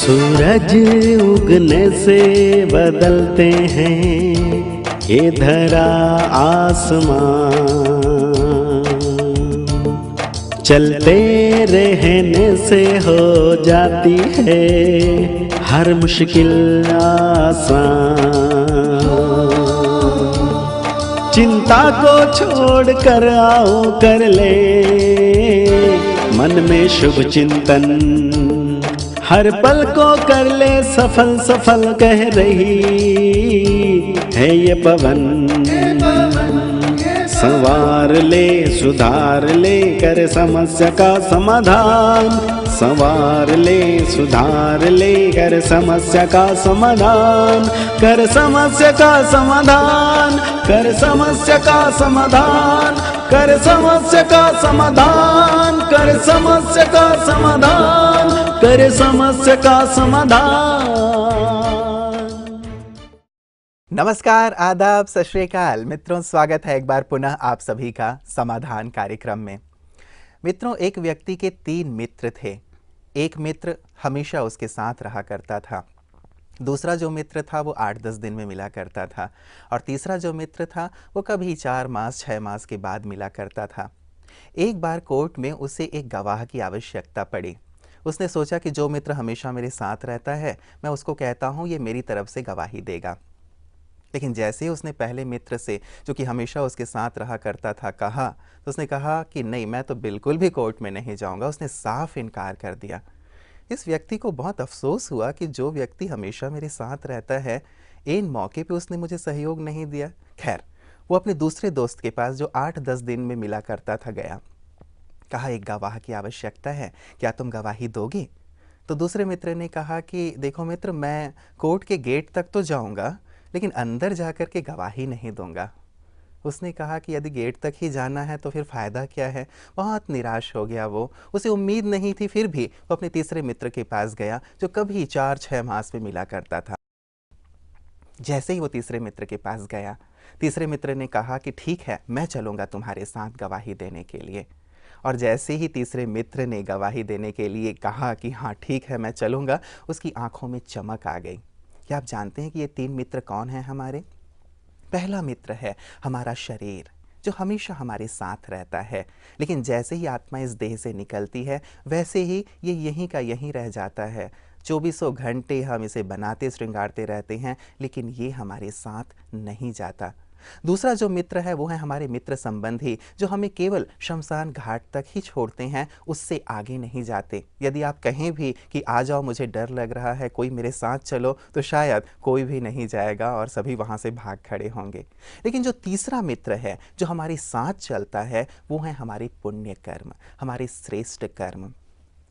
सूरज उगने से बदलते हैं ये धरा आसमान, चलते रहने से हो जाती है हर मुश्किल आसान। चिंता को छोड़ कर आओ कर ले मन में शुभ चिंतन, हर पल को कर ले सफल सफल कह रही है ये पवन। संवार ले सुधार ले कर समस्या का समाधान, संवार ले सुधार ले कर समस्या का समाधान, कर समस्या का समाधान, कर समस्या का समाधान, कर समस्या का समाधान, कर समस्या का समाधान, कर समस्या का समाधान। नमस्कार, आदाब, सत श्री अकाल मित्रों, स्वागत है एक बार पुनः आप सभी का समाधान कार्यक्रम में। मित्रों, एक व्यक्ति के 3 मित्र थे। एक मित्र हमेशा उसके साथ रहा करता था, दूसरा जो मित्र था वो 8-10 दिन में मिला करता था, और तीसरा जो मित्र था वो कभी 4 मास 6 मास के बाद मिला करता था। एक बार कोर्ट में उसे एक गवाह की आवश्यकता पड़ी। उसने सोचा कि जो मित्र हमेशा मेरे साथ रहता है मैं उसको कहता हूँ ये मेरी तरफ से गवाही देगा। लेकिन जैसे ही उसने पहले मित्र से, जो कि हमेशा उसके साथ रहा करता था, कहा तो उसने कहा कि नहीं, मैं तो बिल्कुल भी कोर्ट में नहीं जाऊंगा। उसने साफ इनकार कर दिया। इस व्यक्ति को बहुत अफसोस हुआ कि जो व्यक्ति हमेशा मेरे साथ रहता है, इन मौके पे उसने मुझे सहयोग नहीं दिया। खैर, वो अपने दूसरे दोस्त के पास जो 8-10 दिन में मिला करता था गया। कहा एक गवाह की आवश्यकता है, क्या तुम गवाही दोगे? तो दूसरे मित्र ने कहा कि देखो मित्र, मैं कोर्ट के गेट तक तो जाऊंगा लेकिन अंदर जाकर के गवाही नहीं दूंगा। उसने कहा कि यदि गेट तक ही जाना है तो फिर फ़ायदा क्या है। बहुत निराश हो गया वो, उसे उम्मीद नहीं थी, फिर भी वो अपने तीसरे मित्र के पास गया जो कभी 4-6 मास में मिला करता था। जैसे ही वो तीसरे मित्र के पास गया, तीसरे मित्र ने कहा कि ठीक है, मैं चलूँगा तुम्हारे साथ गवाही देने के लिए। और जैसे ही तीसरे मित्र ने गवाही देने के लिए कहा कि हाँ ठीक है मैं चलूँगा, उसकी आंखों में चमक आ गई। क्या आप जानते हैं कि ये 3 मित्र कौन हैं हमारे? पहला मित्र है हमारा शरीर, जो हमेशा हमारे साथ रहता है, लेकिन जैसे ही आत्मा इस देह से निकलती है वैसे ही ये यहीं का यहीं रह जाता है। 24 घंटे हम इसे बनाते श्रृंगारते रहते हैं, लेकिन ये हमारे साथ नहीं जाता। दूसरा जो मित्र है वो है हमारे मित्र संबंधी, जो हमें केवल शमशान घाट तक ही छोड़ते हैं, उससे आगे नहीं जाते। यदि आप कहें भी कि आ जाओ, मुझे डर लग रहा है, कोई मेरे साथ चलो, तो शायद कोई भी नहीं जाएगा और सभी वहाँ से भाग खड़े होंगे। लेकिन जो तीसरा मित्र है जो हमारे साथ चलता है वो है हमारे पुण्य कर्म, हमारे श्रेष्ठ कर्म।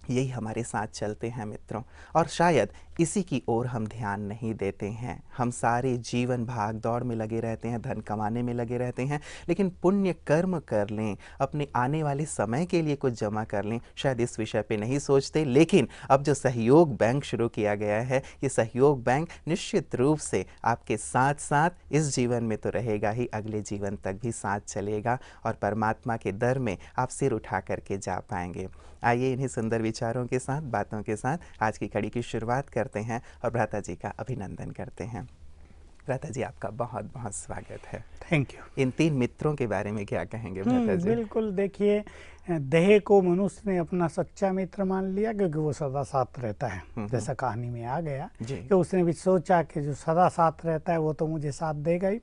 यही हमारे साथ चलते हैं मित्रों, और शायद इसी की ओर हम ध्यान नहीं देते हैं। हम सारे जीवन भाग दौड़ में लगे रहते हैं, धन कमाने में लगे रहते हैं, लेकिन पुण्य कर्म कर लें, अपने आने वाले समय के लिए कुछ जमा कर लें, शायद इस विषय पे नहीं सोचते। लेकिन अब जो सहयोग बैंक शुरू किया गया है, ये सहयोग बैंक निश्चित रूप से आपके साथ साथ इस जीवन में तो रहेगा ही, अगले जीवन तक भी साथ चलेगा और परमात्मा के दर में आप सिर उठा करके जा पाएंगे। आइए इन्हीं सुंदर विचारों के साथ, बातों के साथ आज की कड़ी की शुरुआत करते हैं और भ्राता जी का अभिनंदन करते हैं। भ्राता जी, आपका बहुत बहुत स्वागत है। Thank you. इन 3 मित्रों के बारे में क्या कहेंगे भ्राता जी? बिल्कुल, देखिए, देह को मनुष्य ने अपना सच्चा मित्र मान लिया क्योंकि वो सदा साथ रहता है। जैसा कहानी में आ गया कि उसने भी सोचा कि जो सदा साथ रहता है वो तो मुझे साथ देगा ही।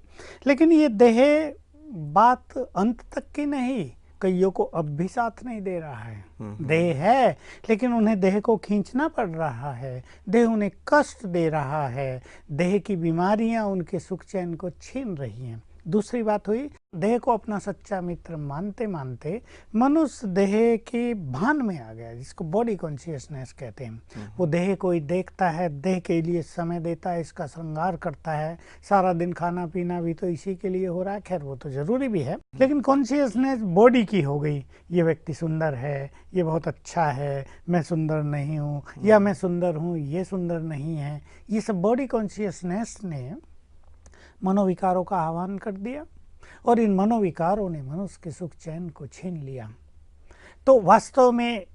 लेकिन ये देह बात अंत तक की नहीं, कईयों को अब भी साथ नहीं दे रहा है। देह है लेकिन उन्हें देह को खींचना पड़ रहा है, देह उन्हें कष्ट दे रहा है, देह की बीमारियां उनके सुख चैन को छीन रही हैं। दूसरी बात हुई, देह को अपना सच्चा मित्र मानते मानते मनुष्य देह के भान में आ गया, जिसको बॉडी कॉन्शियसनेस कहते हैं। वो देह को ही देखता है, देह के लिए समय देता है, इसका श्रृंगार करता है। सारा दिन खाना पीना भी तो इसी के लिए हो रहा है। खैर, वो तो जरूरी भी है, लेकिन कॉन्शियसनेस बॉडी की हो गई। ये व्यक्ति सुंदर है, ये बहुत अच्छा है, मैं सुंदर नहीं हूँ, या मैं सुंदर हूँ, ये सुंदर नहीं है। ये सब बॉडी कॉन्शियसनेस ने मनोविकारों का आह्वान कर दिया और इन मनोविकारों ने मनुष्य के सुख चैन को छीन लिया। तो वास्तव में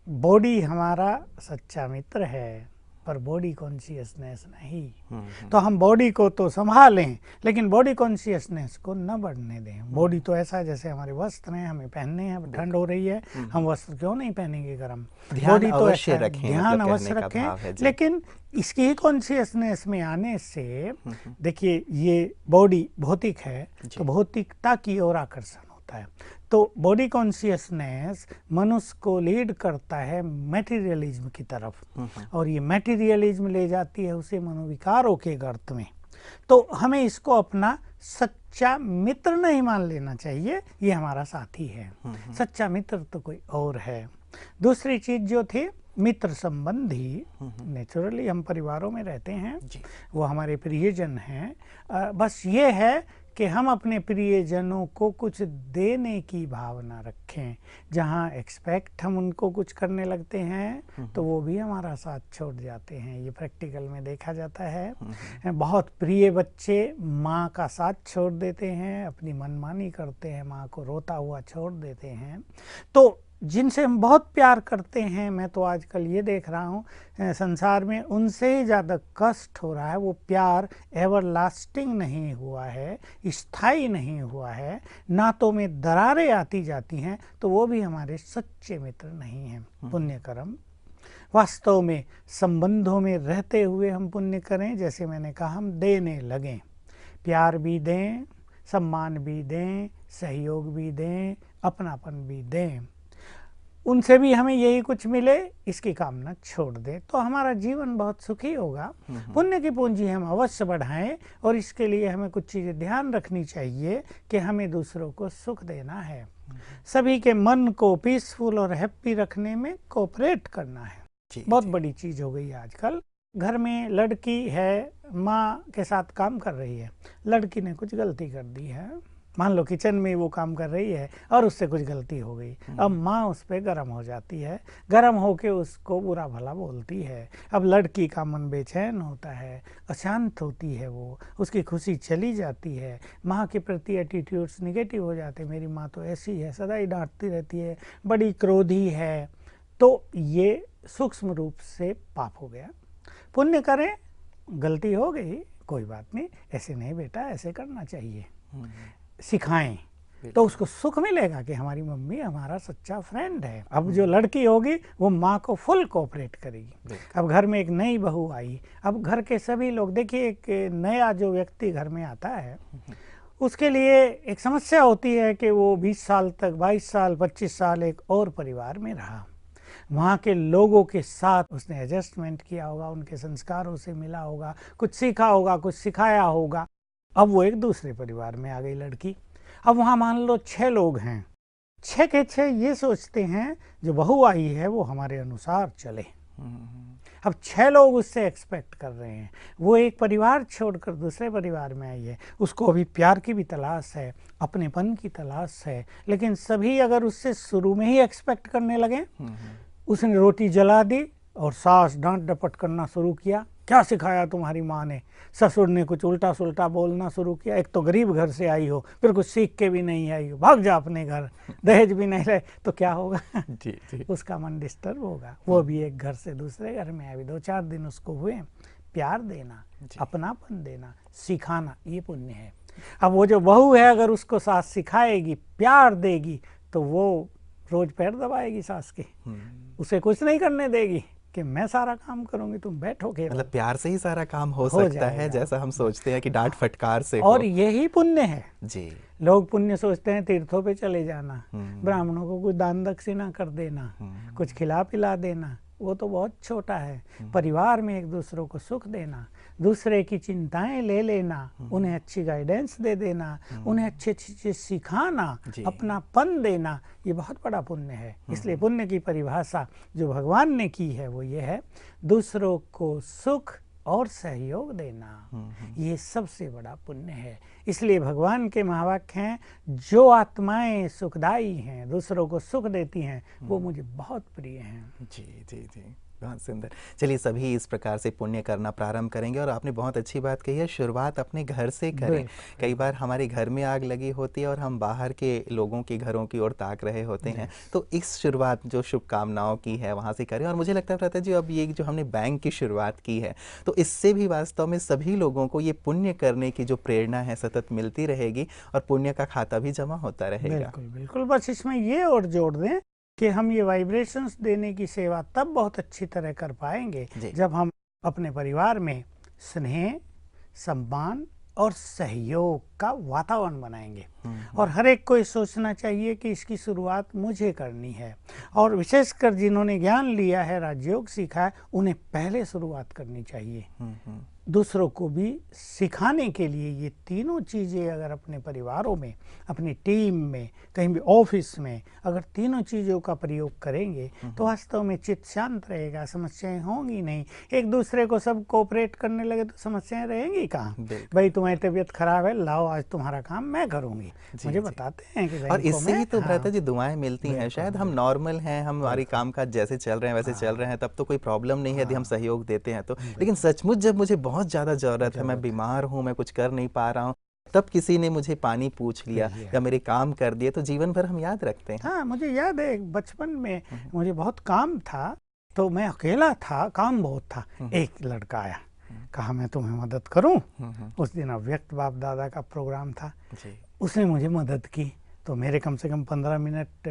बॉडी हमारा सच्चा मित्र है, पर बॉडी कॉन्शियसनेस नहीं। तो हम बॉडी को तो संभालें, लेकिन बॉडी कॉन्शियसनेस को न बढ़ने दें। बॉडी तो ऐसा है जैसे हमारे वस्त्र हैं, हमें पहनने हैं, ठंड हो रही है, हम वस्त्र क्यों नहीं पहनेंगे गर्म। बॉडी तो ऐसा है, ध्यान अवश्य रखें, लेकिन इसकी ही कॉन्शियसनेस में आने से देखिए ये बॉडी भौतिक है तो भौतिकता की ओर आकर्षण होता है। तो बॉडी कॉन्शियसनेस मनुष्य को लीड करता है मैटेरियलिज्म की तरफ, और ये मैटेरियलिज्म ले जाती है उसे मनोविकारों के गर्त में। तो हमें इसको अपना सच्चा मित्र नहीं मान लेना चाहिए, ये हमारा साथी है। सच्चा मित्र तो कोई और है। दूसरी चीज जो थी मित्र संबंधी, नेचुरली हम परिवारों में रहते हैं, वो हमारे प्रियजन हैं। बस ये है कि हम अपने प्रियजनों को कुछ देने की भावना रखें। जहाँ एक्सपेक्ट हम उनको कुछ करने लगते हैं तो वो भी हमारा साथ छोड़ जाते हैं। ये प्रैक्टिकल में देखा जाता है। बहुत प्रिय बच्चे माँ का साथ छोड़ देते हैं, अपनी मनमानी करते हैं, माँ को रोता हुआ छोड़ देते हैं। तो जिनसे हम बहुत प्यार करते हैं, मैं तो आजकल ये देख रहा हूँ संसार में उनसे ही ज़्यादा कष्ट हो रहा है। वो प्यार एवर लास्टिंग नहीं हुआ है, स्थायी नहीं हुआ है, नातों में दरारें आती जाती हैं, तो वो भी हमारे सच्चे मित्र नहीं हैं। पुण्य कर्म वास्तव में संबंधों में रहते हुए हम पुण्य करें। जैसे मैंने कहा, हम देने लगें, प्यार भी दें, सम्मान भी दें, सहयोग भी दें, अपनापन भी दें, उनसे भी हमें यही कुछ मिले, इसकी कामना छोड़ दें, तो हमारा जीवन बहुत सुखी होगा। पुण्य की पूंजी हम अवश्य बढ़ाएं, और इसके लिए हमें कुछ चीज़ें ध्यान रखनी चाहिए कि हमें दूसरों को सुख देना है, सभी के मन को पीसफुल और हैप्पी रखने में कोऑपरेट करना है। बहुत बड़ी चीज़ हो गई आजकल। घर में लड़की है, माँ के साथ काम कर रही है, लड़की ने कुछ गलती कर दी है, मान लो किचन में वो काम कर रही है और उससे कुछ गलती हो गई। अब माँ उस पर गर्म हो जाती है, गर्म होके उसको बुरा भला बोलती है। अब लड़की का मन बेचैन होता है, अशांत होती है, वो उसकी खुशी चली जाती है, माँ के प्रति एटीट्यूड्स निगेटिव हो जाते हैं। मेरी माँ तो ऐसी है, सदा ही डांटती रहती है, बड़ी क्रोधी है। तो ये सूक्ष्म रूप से पाप हो गया। पुण्य करें, गलती हो गई, कोई बात नहीं, ऐसे नहीं बेटा, ऐसे करना चाहिए, सिखाएं, तो उसको सुख मिलेगा कि हमारी मम्मी हमारा सच्चा फ्रेंड है। अब जो लड़की होगी वो माँ को फुल कोऑपरेट करेगी। अब घर में एक नई बहू आई, अब घर के सभी लोग, देखिए एक नया जो व्यक्ति घर में आता है उसके लिए एक समस्या होती है कि वो 20 साल तक, 22 साल, 25 साल एक और परिवार में रहा, वहाँ के लोगों के साथ उसने एडजस्टमेंट किया होगा, उनके संस्कारों से मिला होगा, कुछ सीखा होगा, कुछ सिखाया होगा। अब वो एक दूसरे परिवार में आ गई लड़की। अब वहाँ मान लो 6 लोग हैं, 6 के 6 ये सोचते हैं जो बहू आई है वो हमारे अनुसार चले। अब 6 लोग उससे एक्सपेक्ट कर रहे हैं। वो एक परिवार छोड़कर दूसरे परिवार में आई है, उसको अभी प्यार की भी तलाश है, अपनेपन की तलाश है, लेकिन सभी अगर उससे शुरू में ही एक्सपेक्ट करने लगे, उसने रोटी जला दी और सास डांट डपट करना शुरू किया, क्या सिखाया तुम्हारी माँ ने, ससुर ने कुछ उल्टा सुल्टा बोलना शुरू किया, एक तो गरीब घर से आई हो, फिर कुछ सीख के भी नहीं आई हो, भाग जा अपने घर, दहेज भी नहीं रहे, तो क्या होगा? जी। उसका मन डिस्टर्ब होगा। वो भी एक घर से दूसरे घर में अभी 2-4 दिन उसको हुए। प्यार देना, अपनापन देना, सिखाना, ये पुण्य है। अब वो जो बहू है अगर उसको सास सिखाएगी, प्यार देगी, तो वो रोज पैर दबाएगी सास के, उसे कुछ नहीं करने देगी कि मैं सारा काम करूंगी, तुम बैठोगे। मतलब प्यार से ही सारा काम हो सकता है, जैसा हम सोचते हैं कि डांट फटकार से और यही पुण्य है जी। लोग पुण्य सोचते हैं तीर्थों पे चले जाना, ब्राह्मणों को कुछ दान दक्षिणा कर देना, कुछ खिला पिला देना, वो तो बहुत छोटा है। परिवार में एक दूसरों को सुख देना, दूसरे की चिंताएं ले लेना, उन्हें अच्छी गाइडेंस दे देना, उन्हें अच्छी अच्छी चीज सिखाना, अपनापन देना, ये बहुत बड़ा पुण्य है। इसलिए पुण्य की परिभाषा जो भगवान ने की है वो ये है, दूसरों को सुख और सहयोग देना, ये सबसे बड़ा पुण्य है। इसलिए भगवान के महावाक्य हैं, जो आत्माएं सुखदायी हैं, दूसरों को सुख देती हैं, वो मुझे बहुत प्रिय हैं। जी जी जी। बहुत सुंदर। चलिए सभी इस प्रकार से पुण्य करना प्रारंभ करेंगे। और आपने बहुत अच्छी बात कही है, शुरुआत अपने घर से करें। कई बार हमारे घर में आग लगी होती है और हम बाहर के लोगों के घरों की ओर ताक रहे होते हैं, तो इस शुरुआत जो शुभकामनाओं की है वहाँ से करें। और मुझे लगता है प्रथा जी, अब ये जो हमने बैंक की शुरुआत की है, तो इससे भी वास्तव में सभी लोगों को ये पुण्य करने की जो प्रेरणा है सतत मिलती रहेगी और पुण्य का खाता भी जमा होता रहेगा। बिल्कुल बिल्कुल। बस इसमें ये और जोड़ दें कि हम ये वाइब्रेशंस देने की सेवा तब बहुत अच्छी तरह कर पाएंगे जब हम अपने परिवार में स्नेह, सम्मान और सहयोग का वातावरण बनाएंगे। और हर एक को ये सोचना चाहिए कि इसकी शुरुआत मुझे करनी है। और विशेषकर जिन्होंने ज्ञान लिया है, राजयोग सीखा है, उन्हें पहले शुरुआत करनी चाहिए। दूसरों को भी सिखाने के लिए ये तीनों चीज़ें अगर अपने परिवारों में, अपनी टीम में, कहीं भी ऑफिस में अगर तीनों चीज़ों का प्रयोग करेंगे तो वास्तव में चित्त शांत रहेगा, समस्याएं होंगी नहीं। एक दूसरे को सब कोऑपरेट करने लगे तो समस्याएं रहेंगी कहाँ। भाई तुम्हारी तबीयत खराब है, लाओ आज तुम्हारा काम मैं करूँगी, मुझे बताते हैं कि और इससे ही तो भ्राता जी दुआएं मिलती हैं। शायद हम नॉर्मल हैं, हम हमारी काम काज जैसे चल रहे हैं वैसे चल रहे हैं, तब तो कोई प्रॉब्लम नहीं है यदि हम सहयोग देते हैं तो। लेकिन सचमुच जब मुझे बहुत ज़्यादा ज़रूरत है, मैं बीमार हूँ, मैं कुछ कर नहीं पा रहा हूँ, तब किसी ने मुझे पानी पूछ लिया या मेरे काम कर दिए, तो जीवन भर हम याद रखते हैं। हाँ, मुझे याद है बचपन में मुझे बहुत काम था, तो मैं अकेला था, काम बहुत था। एक लड़का आया, कहा मैं तुम्हें मदद करूं। उस दिन अव्यक्त बाप दादा का प्रोग्राम था, उसने मुझे मदद की, तो मेरे कम से कम 15 मिनट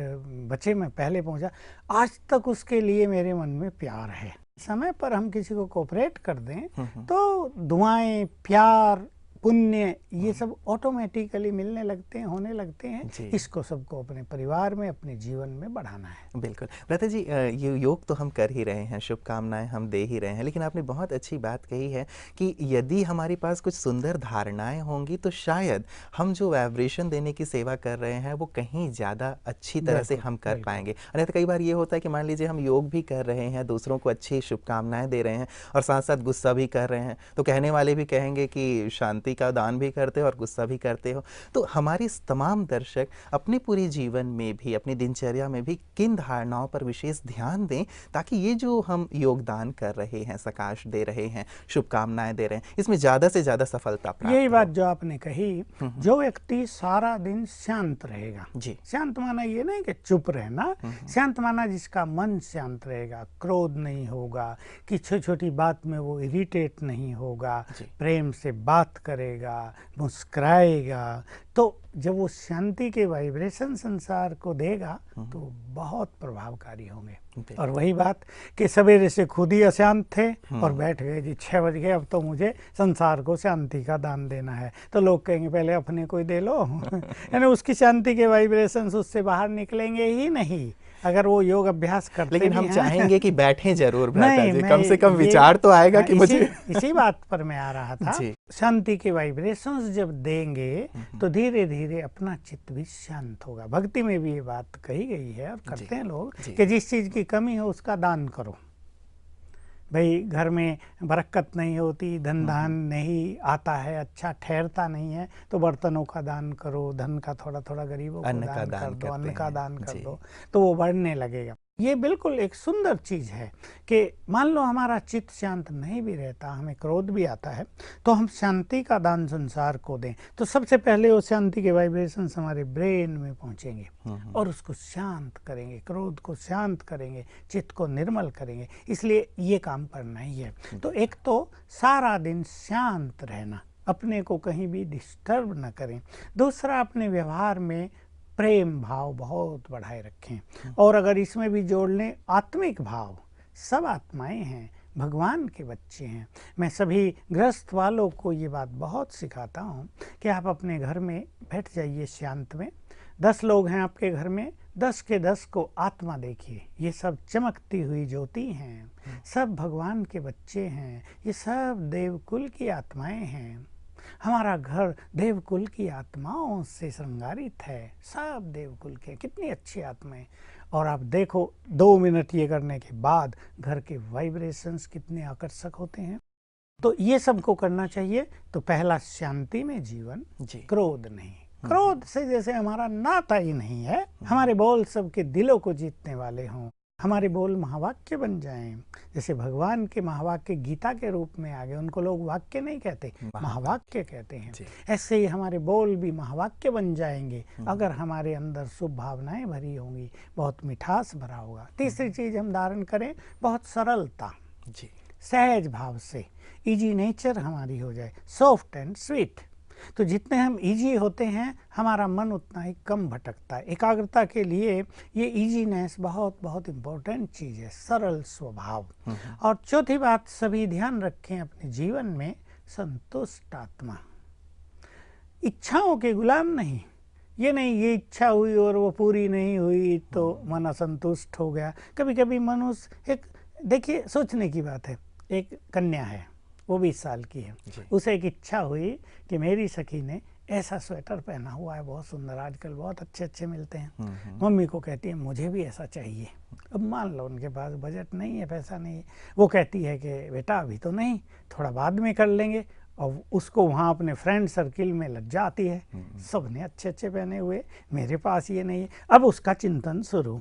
बचे, मैं पहले पहुंचा। आज तक उसके लिए मेरे मन में प्यार है। समय पर हम किसी को कोऑपरेट कर दें तो दुआएं, प्यार, पुण्य ये सब ऑटोमेटिकली मिलने लगते हैं, होने लगते हैं। इसको सबको अपने परिवार में, अपने जीवन में बढ़ाना है। बिल्कुल भ्राता जी, ये योग तो हम कर ही रहे हैं, शुभकामनाएं हम दे ही रहे हैं, लेकिन आपने बहुत अच्छी बात कही है कि यदि हमारे पास कुछ सुंदर धारणाएं होंगी तो शायद हम जो वाइब्रेशन देने की सेवा कर रहे हैं वो कहीं ज़्यादा अच्छी तरह से हम कर पाएंगे। अन्यथा तो कई बार ये होता है कि मान लीजिए हम योग भी कर रहे हैं, दूसरों को अच्छी शुभकामनाएं दे रहे हैं और साथ साथ गुस्सा भी कर रहे हैं, तो कहने वाले भी कहेंगे कि शांति का दान भी करते हो और गुस्सा भी करते हो। तो हमारे तमाम दर्शक अपने पूरे जीवन में भी, अपनी दिनचर्या में भी किन धारणाओं पर विशेष ध्यान दें ताकि ये जो हम योगदान कर रहे हैं, सकाश दे रहे हैं, शुभकामनाएं दे रहे हैं, इसमें ज्यादा से ज्यादा सफलता प्राप्त। यही बात जो आपने कही, जो व्यक्ति सारा दिन शांत रहेगा, शांत माना ये नहीं कि चुप रहना, शांत माना जिसका मन शांत रहेगा, क्रोध नहीं होगा, कि छोटी छोटी बात में वो इरिटेट नहीं होगा, प्रेम से बात करेगा, मुस्कुराएगा, तो जब वो शांति के वाइब्रेशन संसार को देगा तो बहुत प्रभावकारी होंगे। और वही बात कि सवेरे से खुद ही अशांत थे और बैठ गए जी 6 बज गए, अब तो मुझे संसार को शांति का दान देना है, तो लोग कहेंगे पहले अपने को ही दे लो। यानी उसकी शांति के वाइब्रेशंस उससे बाहर निकलेंगे ही नहीं अगर वो योग अभ्यास करते। लेकिन हम चाहेंगे कि बैठें जरूर भ्राता जी, कम से कम विचार तो आएगा कि मुझे। इसी बात पर मैं आ रहा था। शांति के वाइब्रेशंस जब देंगे तो धीरे धीरे अपना चित्त भी शांत होगा। भक्ति में भी ये बात कही गई है और करते हैं लोग कि जिस चीज की कमी हो उसका दान करो। भाई घर में बरकत नहीं होती, धन धान नहीं आता है, अच्छा ठहरता नहीं है, तो बर्तनों का दान करो, धन का थोड़ा थोड़ा गरीबों को दान कर दो, अन्न का दान कर दो, तो वो बढ़ने लगेगा। ये बिल्कुल एक सुंदर चीज़ है कि मान लो हमारा चित्त शांत नहीं भी रहता, हमें क्रोध भी आता है, तो हम शांति का दान संसार को दें तो सबसे पहले वो शांति के वाइब्रेशंस हमारे ब्रेन में पहुंचेंगे और उसको शांत करेंगे, क्रोध को शांत करेंगे, चित्त को निर्मल करेंगे। इसलिए ये काम करना ही है। तो एक तो सारा दिन शांत रहना, अपने को कहीं भी डिस्टर्ब न करें। दूसरा, अपने व्यवहार में प्रेम भाव बहुत बढ़ाए रखें। और अगर इसमें भी जोड़ लें आत्मिक भाव, सब आत्माएं हैं, भगवान के बच्चे हैं। मैं सभी गृहस्थ वालों को ये बात बहुत सिखाता हूँ कि आप अपने घर में बैठ जाइए शांत में। 10 लोग हैं आपके घर में, 10 के 10 को आत्मा देखिए, ये सब चमकती हुई ज्योति हैं, सब भगवान के बच्चे हैं, ये सब देवकुल की आत्माएं हैं। हमारा घर देवकुल की आत्माओं से श्रृंगारित है, सब देवकुल के, कितनी अच्छी आत्माएं। और आप देखो 2 मिनट ये करने के बाद घर के वाइब्रेशंस कितने आकर्षक होते हैं। तो ये सबको करना चाहिए। तो पहला, शांति में जीवन, क्रोध नहीं। क्रोध से जैसे हमारा नाता ही नहीं है, हमारे बोल सबके दिलों को जीतने वाले हों, हमारे बोल महावाक्य बन जाएं। जैसे भगवान के महावाक्य गीता के रूप में आ गए, उनको लोग वाक्य नहीं कहते, महावाक्य कहते हैं। ऐसे ही हमारे बोल भी महावाक्य बन जाएंगे अगर हमारे अंदर शुभ भावनाएं भरी होंगी, बहुत मिठास भरा होगा। तीसरी चीज हम धारण करें, बहुत सरलता, सहज भाव से, इजी नेचर हमारी हो जाए, सॉफ्ट एंड स्वीट। तो जितने हम इजी होते हैं हमारा मन उतना ही कम भटकता है। एकाग्रता के लिए ये इजीनेस बहुत बहुत इम्पोर्टेंट चीज़ है, सरल स्वभाव। और चौथी बात, सभी ध्यान रखें अपने जीवन में, संतुष्ट आत्मा, इच्छाओं के गुलाम नहीं। ये नहीं ये इच्छा हुई और वो पूरी नहीं हुई तो मन असंतुष्ट हो गया। कभी कभी मनुष्य, एक देखिए सोचने की बात है, एक कन्या है, वो 20 साल की है, उसे एक इच्छा हुई कि मेरी सखी ने ऐसा स्वेटर पहना हुआ है, बहुत सुंदर, आजकल बहुत अच्छे अच्छे मिलते हैं। मम्मी को कहती है मुझे भी ऐसा चाहिए। अब मान लो उनके पास बजट नहीं है, पैसा नहीं है, वो कहती है कि बेटा अभी तो नहीं, थोड़ा बाद में कर लेंगे। और उसको वहाँ अपने फ्रेंड सर्किल में लज्जा आती है, सब ने अच्छे अच्छे पहने हुए, मेरे पास ये नहीं है। अब उसका चिंतन शुरू।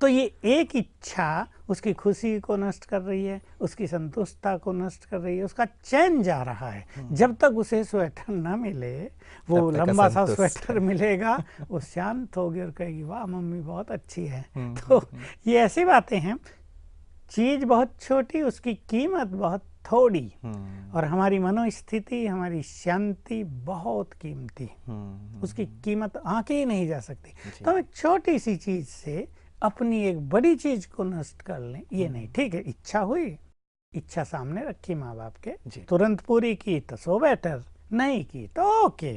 तो ये एक इच्छा उसकी खुशी को नष्ट कर रही है, उसकी संतुष्टता को नष्ट कर रही है, उसका चैन जा रहा है। जब तक उसे स्वेटर ना मिले, वो लंबा सा स्वेटर मिलेगा, वो शांत होगी और कहेगी वाह मम्मी बहुत अच्छी है। तो ये ऐसी बातें हैं, चीज बहुत छोटी, उसकी कीमत बहुत थोड़ी, और हमारी मनोस्थिति, हमारी शांति बहुत कीमती, उसकी कीमत आंके ही नहीं जा सकती। तो हम एक छोटी सी चीज से अपनी एक बड़ी चीज को नष्ट कर लें, ये नहीं। ठीक है, इच्छा हुई, इच्छा सामने रखी माँ बाप के, तुरंत पूरी की तो सो बेटर, नहीं की तो ओके।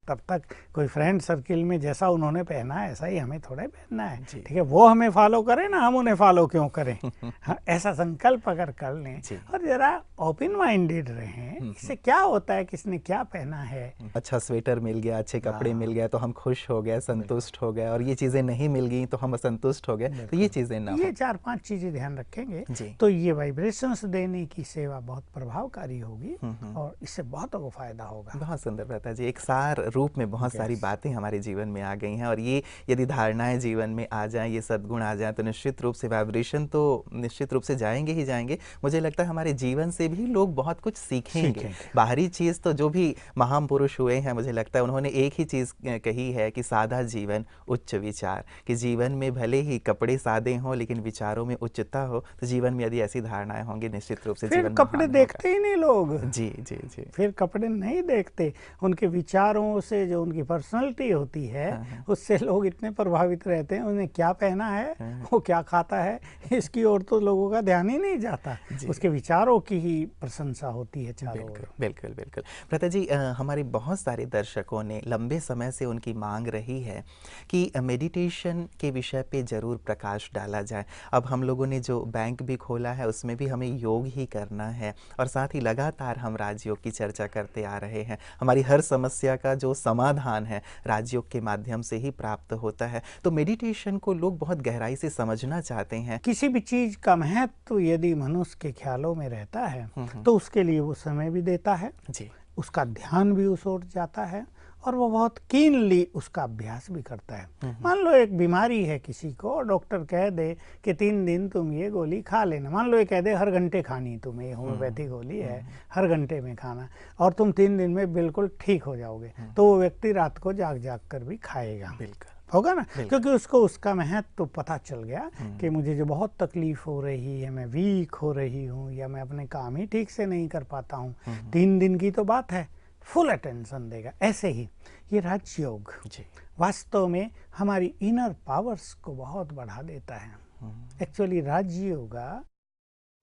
तब तक कोई फ्रेंड सर्किल में जैसा उन्होंने पहना है ऐसा ही हमें थोड़ा पहनना है। ठीक है, वो हमें फॉलो करें ना, हम उन्हें फॉलो क्यों करें। हाँ, ऐसा संकल्प अगर कर लें और जरा ओपन माइंडेड रहें, इससे क्या होता है, किसने क्या पहना है, अच्छा स्वेटर मिल गया, अच्छे कपड़े मिल गए तो हम खुश हो गए, संतुष्ट हो गए, और ये चीजें नहीं मिल गई तो हम असंतुष्ट हो गए। तो ये चीजें ना, ये 4-5 चीजें ध्यान रखेंगे तो ये वाइब्रेशंस देने की सेवा बहुत प्रभावकारी होगी और इससे बहुत को फायदा होगा। बहुत सुंदर रहता जी, एक सार रूप में बहुत सारी बातें हमारे जीवन में आ गई हैं, और ये यदि धारणाएं जीवन में आ जाएं, ये सद्गुण आ जाएं, तो निश्चित रूप से वाइब्रेशन तो निश्चित रूप से जाएंगे ही जाएंगे। मुझे लगता है हमारे जीवन से भी लोग बहुत कुछ सीखेंगे। बाहरी चीज़ तो जो भी महान पुरुष हुए हैं, मुझे लगता है उन्होंने एक ही चीज़ कही है कि सादा जीवन उच्च विचार, कि जीवन में भले ही कपड़े सादे हों लेकिन विचारों में उच्चता हो। तो जीवन में यदि ऐसी धारणाएं होंगी निश्चित रूप से जीवन कपड़े देखते ही नहीं लोग। जी जी जी, फिर कपड़े नहीं देखते, उनके विचारों से, जो उनकी पर्सनालिटी होती है उससे लोग इतने प्रभावित रहते हैं। उन्हें क्या पहना है, वो क्या खाता है, इसकी ओर तो लोगों का ध्यान ही नहीं जाता, उसके विचारों की ही प्रशंसा होती है चारों ओर। बिल्कुल बिल्कुल। प्रता जी, हमारे बहुत सारे दर्शकों ने लंबे समय से उनकी मांग रही है कि मेडिटेशन के विषय पे जरूर प्रकाश डाला जाए। अब हम लोगों ने जो बैंक भी खोला है उसमें भी हमें योग ही करना है, और साथ ही लगातार हम राजयोग की चर्चा करते आ रहे हैं। हमारी हर समस्या का जो समाधान है राजयोग के माध्यम से ही प्राप्त होता है। तो मेडिटेशन को लोग बहुत गहराई से समझना चाहते हैं। किसी भी चीज का महत्व यदि मनुष्य के ख्यालों में रहता है तो उसके लिए वो समय भी देता है जी, उसका ध्यान भी उस ओर जाता है और वो बहुत कीनली उसका अभ्यास भी करता है। मान लो एक बीमारी है किसी को और डॉक्टर कह दे कि 3 दिन तुम ये गोली खा लेना, मान लो ये कह दे हर घंटे खानी, तुम्हें ये होम्योपैथी गोली है हर घंटे में खाना, और तुम 3 दिन में बिल्कुल ठीक हो जाओगे, तो वो व्यक्ति रात को जाग जाग कर भी खाएगा, होगा ना, क्योंकि उसको उसका महत्व तो पता चल गया कि मुझे जो बहुत तकलीफ हो रही है, मैं वीक हो रही हूँ या मैं अपने काम ही ठीक से नहीं कर पाता हूँ, 3 दिन की तो बात है, फुल अटेंशन देगा। ऐसे ही ये राजयोग वास्तव में हमारी इनर पावर्स को बहुत बढ़ा देता है। Actually Rajyoga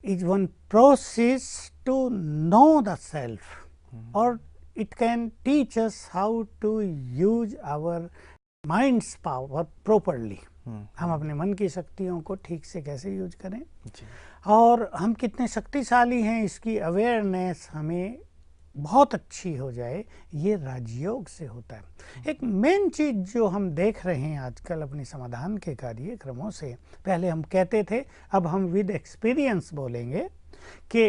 is one process to know the self, और it can teach us how to use our minds power properly. हम अपने मन की शक्तियों को ठीक से कैसे यूज करें और हम कितने शक्तिशाली हैं, इसकी अवेयरनेस हमें बहुत अच्छी हो जाए, ये राजयोग से होता है। एक मेन चीज जो हम देख रहे हैं आजकल अपने समाधान के कार्यक्रमों से, पहले हम कहते थे, अब हम विद एक्सपीरियंस बोलेंगे कि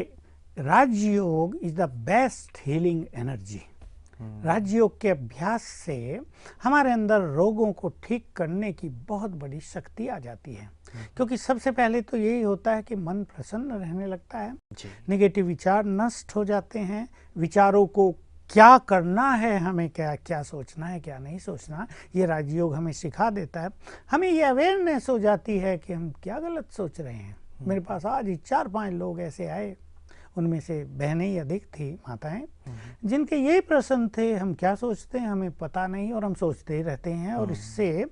Rajyoga is the best healing energy. Rajyoga के अभ्यास से हमारे अंदर रोगों को ठीक करने की बहुत बड़ी शक्ति आ जाती है। क्योंकि सबसे पहले तो यही होता है कि मन प्रसन्न रहने लगता है, नेगेटिव विचार नष्ट हो जाते हैं, विचारों को क्या करना है, हमें क्या क्या सोचना है, क्या नहीं सोचना, ये राजयोग हमें सिखा देता है। हमें ये अवेयरनेस हो जाती है कि हम क्या गलत सोच रहे हैं। मेरे पास आज ही 4-5 लोग ऐसे आए, उनमें से बहनें ही अधिक थी, माताएं, जिनके यही प्रश्न थे, हम क्या सोचते हैं हमें पता नहीं और हम सोचते ही रहते हैं, और इससे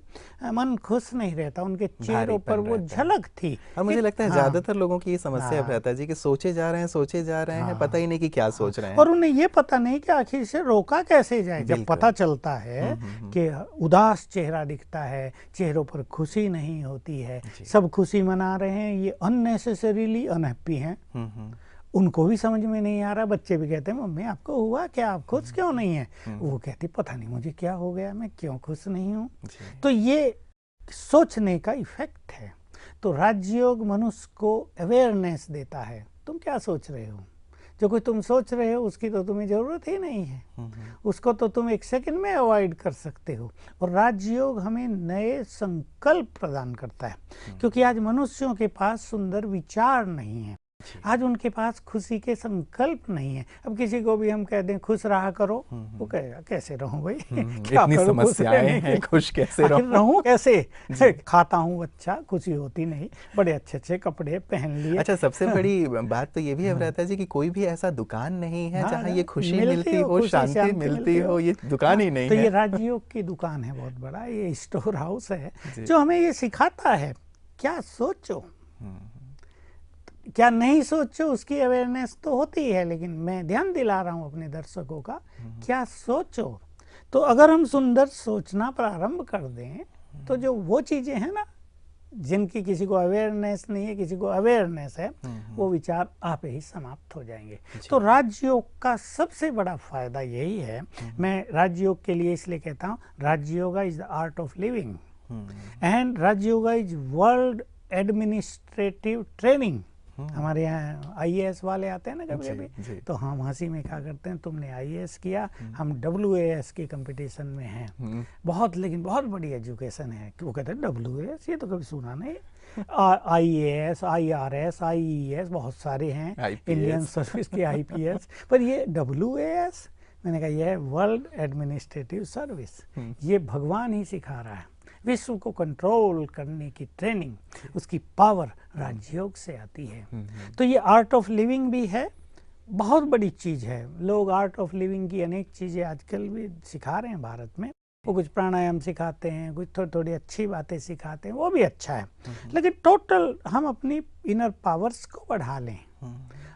मन खुश नहीं रहता। उनके चेहरों पर वो झलक थी। और मुझे लगता है ज्यादातर लोगों की ये समस्या रहता है जी कि सोचे जा रहे हैं, पता ही नहीं कि क्या सोच रहे हैं, और उन्हें ये पता नहीं कि आखिर से रोका कैसे जाए। जब पता चलता है कि उदास चेहरा दिखता है, चेहरों पर खुशी नहीं होती है, सब खुशी मना रहे हैं, ये अननेसेसरीली अनहैप्पी हैं, उनको भी समझ में नहीं आ रहा। बच्चे भी कहते हैं मम्मी आपको हुआ क्या, आप खुश क्यों नहीं है? वो कहती पता नहीं मुझे क्या हो गया, मैं क्यों खुश नहीं हूँ। तो ये सोचने का इफेक्ट है। तो राजयोग मनुष्य को अवेयरनेस देता है, तुम क्या सोच रहे हो। जो कोई तुम सोच रहे हो उसकी तो तुम्हें जरूरत ही नहीं है, उसको तो तुम 1 सेकंड में अवॉइड कर सकते हो। और राजयोग हमें नए संकल्प प्रदान करता है, क्योंकि आज मनुष्यों के पास सुंदर विचार नहीं है, आज उनके पास खुशी के संकल्प नहीं है। अब किसी को भी हम कह दें खुश रहा करो, वो कहेगा कैसे रहूं भाई, क्या इतनी समस्याएं हैं, खुश कैसे रहूं कैसे, खाता हूं अच्छा, खुशी होती नहीं, बड़े अच्छे अच्छे कपड़े पहन लिए। अच्छा, सबसे बड़ी बात तो ये भी अब रहता है जी कि कोई भी ऐसा दुकान नहीं है जहाँ ये खुशी मिलती हो, शांति मिलती हो, ये दुकान ही नहीं है। तो ये राजयोग की दुकान है बहुत बड़ा, ये स्टोर हाउस है जो हमें ये सिखाता है क्या सोचो, क्या नहीं सोचो, उसकी अवेयरनेस तो होती है, लेकिन मैं ध्यान दिला रहा हूं अपने दर्शकों का, क्या सोचो। तो अगर हम सुंदर सोचना प्रारंभ कर दें तो जो वो चीजें हैं ना जिनकी किसी को अवेयरनेस नहीं है, किसी को अवेयरनेस है, वो विचार आप ही समाप्त हो जाएंगे। तो राजयोग का सबसे बड़ा फायदा यही है। मैं राजयोग के लिए इसलिए कहता हूँ, Rajyoga is the art of living and Rajyoga is world administrative training. हमारे यहाँ IAS वाले आते हैं ना कभी कभी, तो हम हंसी में क्या करते हैं, तुमने IAS किया, हम WAS के कंपटीशन में हैं, बहुत, लेकिन बहुत बड़ी एजुकेशन है। वो कहते हैं WAS, ये तो कभी सुना नहीं। IAS, IRS, IES बहुत सारे हैं, इंडियन सर्विस के IPS, पर ये WAS, मैंने कहा यह वर्ल्ड एडमिनिस्ट्रेटिव सर्विस, ये भगवान ही सिखा रहा है। विश्व को कंट्रोल करने की ट्रेनिंग, उसकी पावर राजयोग से आती है। तो ये आर्ट ऑफ लिविंग भी है, बहुत बड़ी चीज है। लोग आर्ट ऑफ लिविंग की अनेक चीजें आजकल भी सिखा रहे हैं भारत में। वो कुछ प्राणायाम सिखाते हैं, कुछ थोड़ी थोड़ी अच्छी बातें सिखाते हैं, वो भी अच्छा है। लेकिन टोटल हम अपनी इनर पावर्स को बढ़ा लें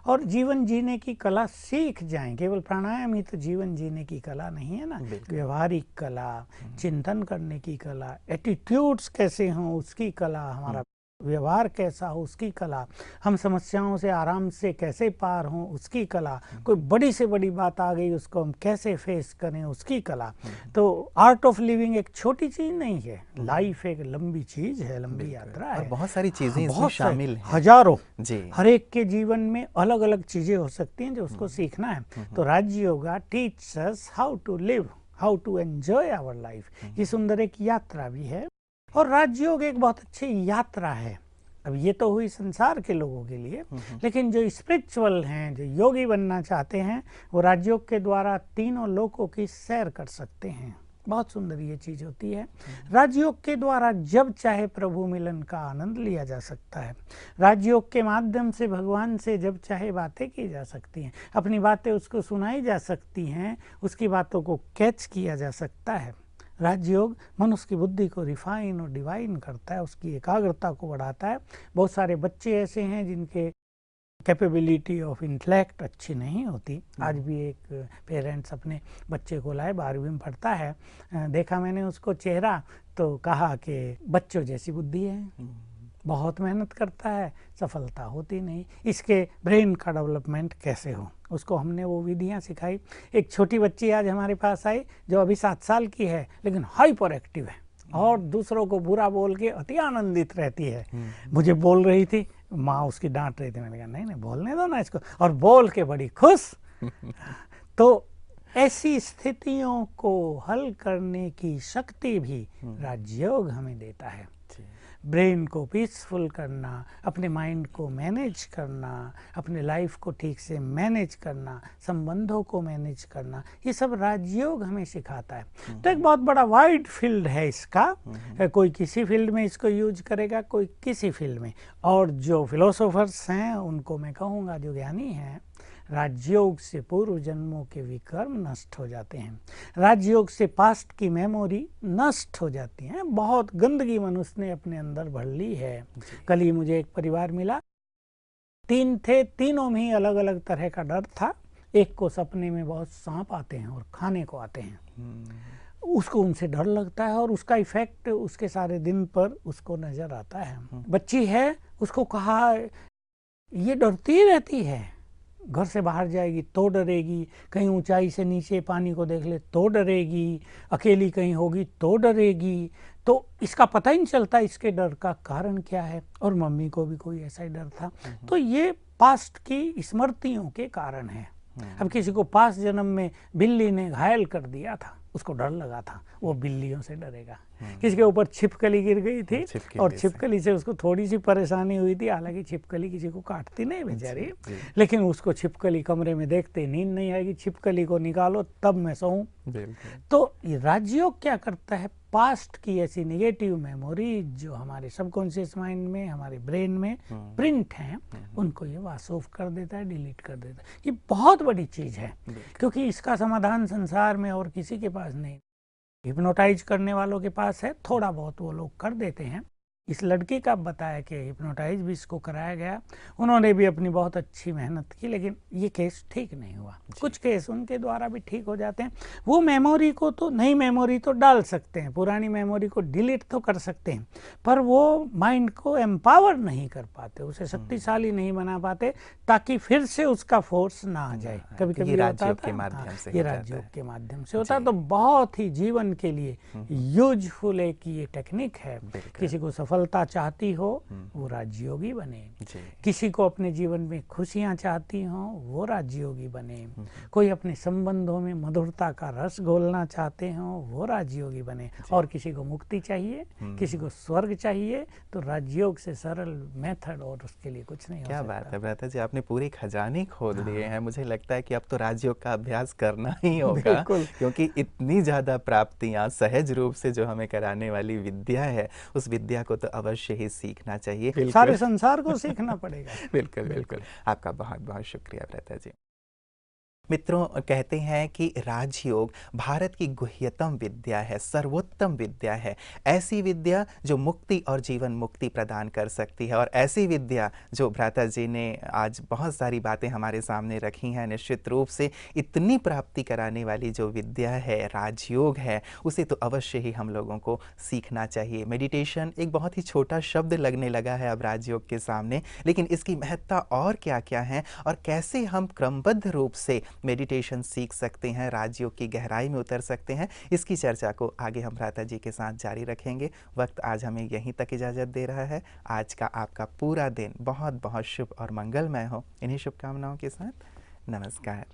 और जीवन जीने की कला सीख जाएं। केवल प्राणायाम ही तो जीवन जीने की कला नहीं है ना, व्यवहारिक कला, चिंतन करने की कला, एटीट्यूड्स कैसे हों उसकी कला, हमारा व्यवहार कैसा हो उसकी कला, हम समस्याओं से आराम से कैसे पार हों उसकी कला, कोई बड़ी से बड़ी बात आ गई उसको हम कैसे फेस करें उसकी कला। तो आर्ट ऑफ लिविंग एक छोटी चीज नहीं है, लाइफ एक लंबी चीज है, लंबी यात्रा है, बहुत सारी चीजें इसमें शामिल हैं, हजारों जी। हर एक के जीवन में अलग अलग चीजें हो सकती हैं जो उसको सीखना है। तो Rajyoga teach us how to live, how to enjoy our life. ये सुंदर एक यात्रा भी है और राजयोग एक बहुत अच्छी यात्रा है। अब ये तो हुई संसार के लोगों के लिए, लेकिन जो स्पिरिचुअल हैं, जो योगी बनना चाहते हैं, वो राजयोग के द्वारा तीनों लोकों की सैर कर सकते हैं। बहुत सुंदर ये चीज होती है। राजयोग के द्वारा जब चाहे प्रभु मिलन का आनंद लिया जा सकता है। राजयोग के माध्यम से भगवान से जब चाहे बातें की जा सकती हैं, अपनी बातें उसको सुनाई जा सकती हैं, उसकी बातों को कैच किया जा सकता है। राजयोग मनुष्य की बुद्धि को रिफाइन और डिवाइन करता है, उसकी एकाग्रता को बढ़ाता है। बहुत सारे बच्चे ऐसे हैं जिनके कैपेबिलिटी ऑफ इंटेलेक्ट अच्छी नहीं होती। आज भी एक पेरेंट्स अपने बच्चे को लाए, 12वीं में पढ़ता है, देखा मैंने उसको चेहरा तो कहा कि बच्चों जैसी बुद्धि है, बहुत मेहनत करता है, सफलता होती नहीं, इसके ब्रेन का डेवलपमेंट कैसे हो। उसको हमने वो विधियां सिखाई। एक छोटी बच्ची आज हमारे पास आई जो अभी 7 साल की है, लेकिन हाइपर एक्टिव है और दूसरों को बुरा बोल के अति आनंदित रहती है। मुझे बोल रही थी, माँ उसकी डांट रही थी, मैंने कहा नहीं नहीं बोलने दो ना इसको, और बोल के बड़ी खुश। तो ऐसी स्थितियों को हल करने की शक्ति भी राजयोग हमें देता है। ब्रेन को पीसफुल करना, अपने माइंड को मैनेज करना, अपने लाइफ को ठीक से मैनेज करना, संबंधों को मैनेज करना, ये सब राजयोग हमें सिखाता है। तो एक बहुत बड़ा वाइड फील्ड है इसका। कोई किसी फील्ड में इसको यूज करेगा, कोई किसी फील्ड में। और जो फिलोसोफर्स हैं उनको मैं कहूँगा, जो ज्ञानी हैं, राजयोग से पूर्व जन्मों के विकर्म नष्ट हो जाते हैं। राजयोग से पास्ट की मेमोरी नष्ट हो जाती है। बहुत गंदगी मनुष्य ने अपने अंदर भर ली है। कल ही मुझे एक परिवार मिला, 3 थे, तीनों में ही अलग अलग तरह का डर था। एक को सपने में बहुत सांप आते हैं और खाने को आते हैं, उसको उनसे डर लगता है और उसका इफेक्ट उसके सारे दिन पर उसको नजर आता है। बच्ची है, उसको कहा ये डरती रहती है, घर से बाहर जाएगी तो डरेगी, कहीं ऊंचाई से नीचे पानी को देख ले तो डरेगी, अकेली कहीं होगी तो डरेगी। तो इसका पता ही नहीं चलता इसके डर का कारण क्या है। और मम्मी को भी कोई ऐसा ही डर था। तो ये पास्ट की स्मृतियों के कारण है। अब किसी को पास्ट जन्म में बिल्ली ने घायल कर दिया था, उसको डर लगा था, वो बिल्लियों से डरेगा। किसी के ऊपर छिपकली गिर गई थी और छिपकली से उसको थोड़ी सी परेशानी हुई थी। हालांकि छिपकली किसी को काटती नहीं बेचारी, लेकिन उसको छिपकली कमरे में देखते नींद नहीं आएगी, छिपकली को निकालो तब मैं सोऊं। तो राजयोग क्या करता है, पास्ट की ऐसी नेगेटिव मेमोरी जो हमारे सबकॉन्शियस माइंड में, हमारे ब्रेन में प्रिंट हैं, उनको ये वाश ऑफ कर देता है, डिलीट कर देता है। ये बहुत बड़ी चीज है, क्योंकि इसका समाधान संसार में और किसी के पास नहीं। हिप्नोटाइज करने वालों के पास है, थोड़ा बहुत वो लोग कर देते हैं। इस लड़की का बताया कि हिप्नोटाइज भी इसको कराया गया, उन्होंने भी अपनी बहुत अच्छी मेहनत की, लेकिन ये केस ठीक नहीं हुआ। कुछ केस उनके द्वारा भी ठीक हो जाते हैं। वो मेमोरी को तो, नई मेमोरी तो डाल सकते हैं, पुरानी मेमोरी को डिलीट तो कर सकते हैं, पर वो माइंड को एम्पावर नहीं कर पाते, उसे शक्तिशाली नहीं बना पाते, ताकि फिर से उसका फोर्स ना आ जाए। कभी कभी राजयोग के माध्यम से, ये राजयोग के माध्यम से होता है। तो बहुत ही जीवन के लिए यूजफुल एक ये टेक्निक है। किसी को सफलता चाहती हो वो राजयोगी बने, किसी को अपने जीवन में खुशियां चाहती हो वो राजयोगी बने, कोई अपने संबंधों में मधुरता का रस घोलना चाहते हो वो राजयोगी बने, और किसी को मुक्ति चाहिए, किसी को स्वर्ग चाहिए, तो राजयोग से सरल मेथड और उसके लिए कुछ नहीं हो सकता। क्या बात है भ्राता जी, आपने पूरे खजाने खोल दिए हैं। मुझे लगता है कि अब तो राजयोग का अभ्यास करना ही होगा, क्योंकि इतनी ज्यादा प्राप्तियां सहज रूप से जो हमें कराने वाली विद्या है, उस विद्या को तो अवश्य ही सीखना चाहिए। सारे संसार को सीखना पड़ेगा। बिल्कुल बिल्कुल। आपका बहुत बहुत शुक्रिया भ्राता जी। मित्रों, कहते हैं कि राजयोग भारत की गुह्यतम विद्या है, सर्वोत्तम विद्या है। ऐसी विद्या जो मुक्ति और जीवन मुक्ति प्रदान कर सकती है, और ऐसी विद्या जो भ्राता जी ने आज बहुत सारी बातें हमारे सामने रखी हैं, निश्चित रूप से इतनी प्राप्ति कराने वाली जो विद्या है, राजयोग है, उसे तो अवश्य ही हम लोगों को सीखना चाहिए। मेडिटेशन एक बहुत ही छोटा शब्द लगने लगा है अब राजयोग के सामने, लेकिन इसकी महत्ता और क्या क्या है, और कैसे हम क्रमबद्ध रूप से मेडिटेशन सीख सकते हैं, राजयोग की गहराई में उतर सकते हैं, इसकी चर्चा को आगे हम भ्राता जी के साथ जारी रखेंगे। वक्त आज हमें यहीं तक इजाज़त दे रहा है। आज का आपका पूरा दिन बहुत बहुत शुभ और मंगलमय हो। इन्हीं शुभकामनाओं के साथ नमस्कार।